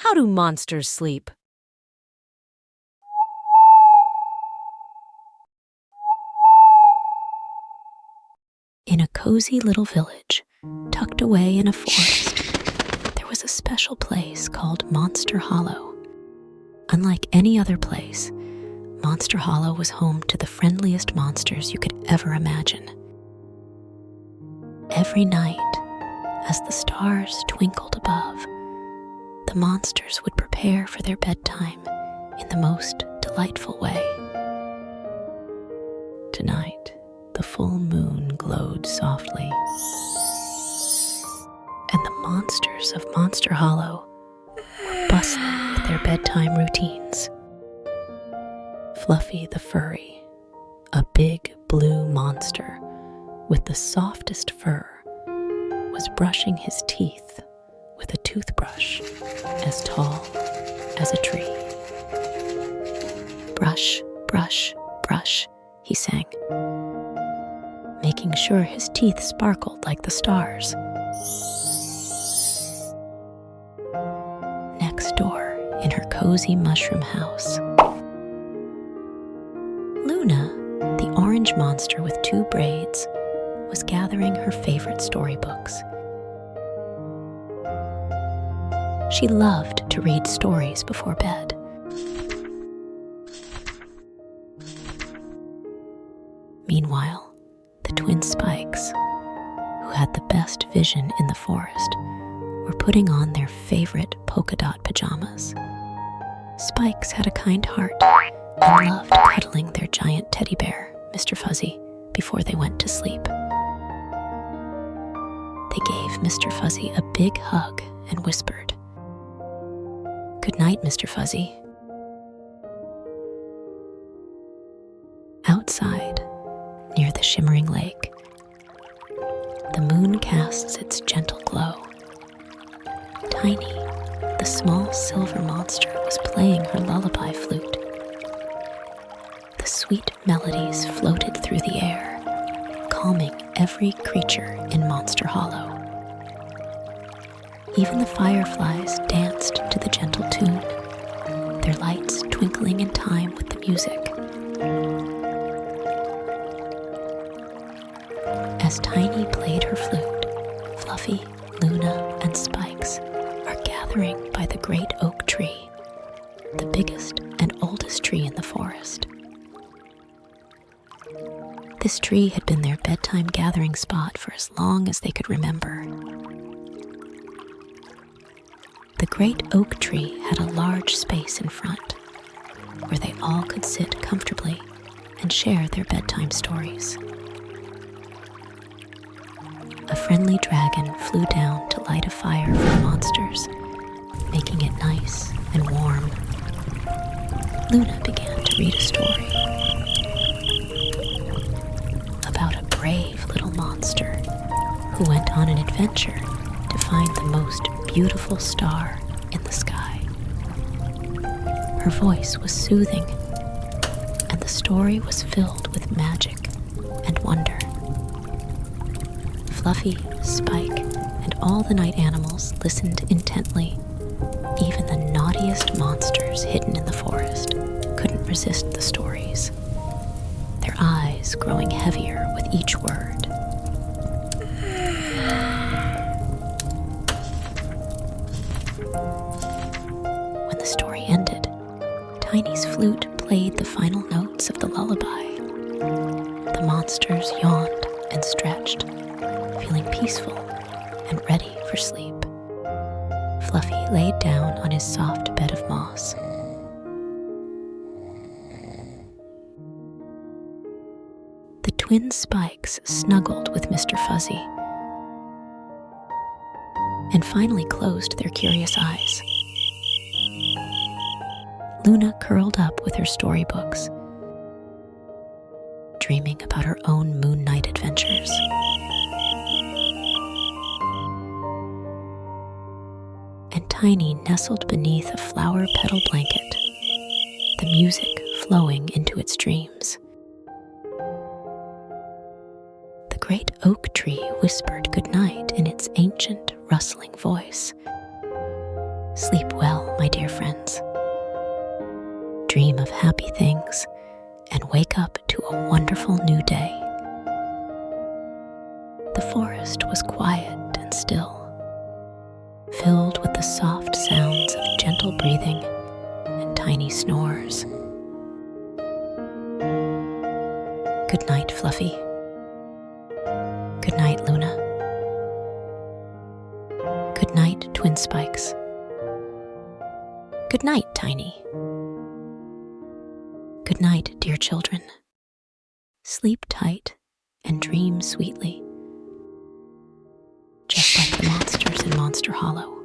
How do monsters sleep? In a cozy little village, tucked away in a forest, there was a special place called Monster Hollow. Unlike any other place, Monster Hollow was home to the friendliest monsters you could ever imagine. Every night, as the stars twinkled above, the monsters would prepare for their bedtime in the most delightful way. Tonight, the full moon glowed softly, and the monsters of Monster Hollow were bustling with their bedtime routines. Fluffy the furry, a big blue monster with the softest fur, was brushing his teeth with a toothbrush as tall as a tree. Brush, brush, brush, he sang, making sure his teeth sparkled like the stars. Next door, in her cozy mushroom house, Luna, the orange monster with 2 braids, was gathering her favorite storybooks. She loved to read stories before bed. Meanwhile, the twin Spikes, who had the best vision in the forest, were putting on their favorite polka dot pajamas. Spikes had a kind heart and loved cuddling their giant teddy bear, Mr. Fuzzy, before they went to sleep. They gave Mr. Fuzzy a big hug and whispered, "Good night, Mr. Fuzzy." Outside, near the shimmering lake, the moon casts its gentle glow. Tiny, the small silver monster, was playing her lullaby flute. The sweet melodies floated through the air, calming every creature in Monster Hollow. Even the fireflies danced to the gentle tune, their lights twinkling in time with the music. As Tiny played her flute, Fluffy, Luna, and Spikes are gathering by the great oak tree, the biggest and oldest tree in the forest. This tree had been their bedtime gathering spot for as long as they could remember. The great oak tree had a large space in front, where they all could sit comfortably and share their bedtime stories. A friendly dragon flew down to light a fire for the monsters, making it nice and warm. Luna began to read a story about a brave little monster who went on an adventure to find the most beautiful star in the sky. Her voice was soothing, and the story was filled with magic and wonder. Fluffy, Spike, and all the night animals listened intently. Even the naughtiest monsters hidden in the forest couldn't resist the stories, their eyes growing heavier with each word. When the story ended, Tiny's flute played the final notes of the lullaby. The monsters yawned and stretched, feeling peaceful and ready for sleep. Fluffy laid down on his soft bed of moss. The twin Spikes snuggled with Mr. Fuzzy and finally closed their curious eyes. Luna curled up with her storybooks, dreaming about her own moon night adventures. And Tiny nestled beneath a flower petal blanket, the music flowing into its dreams. The great oak tree whispered goodnight in its ancient, rustling voice. "Sleep well, my dream of happy things and wake up to a wonderful new day. The forest was quiet and still, filled with the soft sounds of gentle breathing and tiny snores. Good night, Fluffy. Good night, Luna. Good night, Twin Spikes. Good night, Tiny. Good night, dear children. Sleep tight and dream sweetly, just like the monsters in Monster Hollow.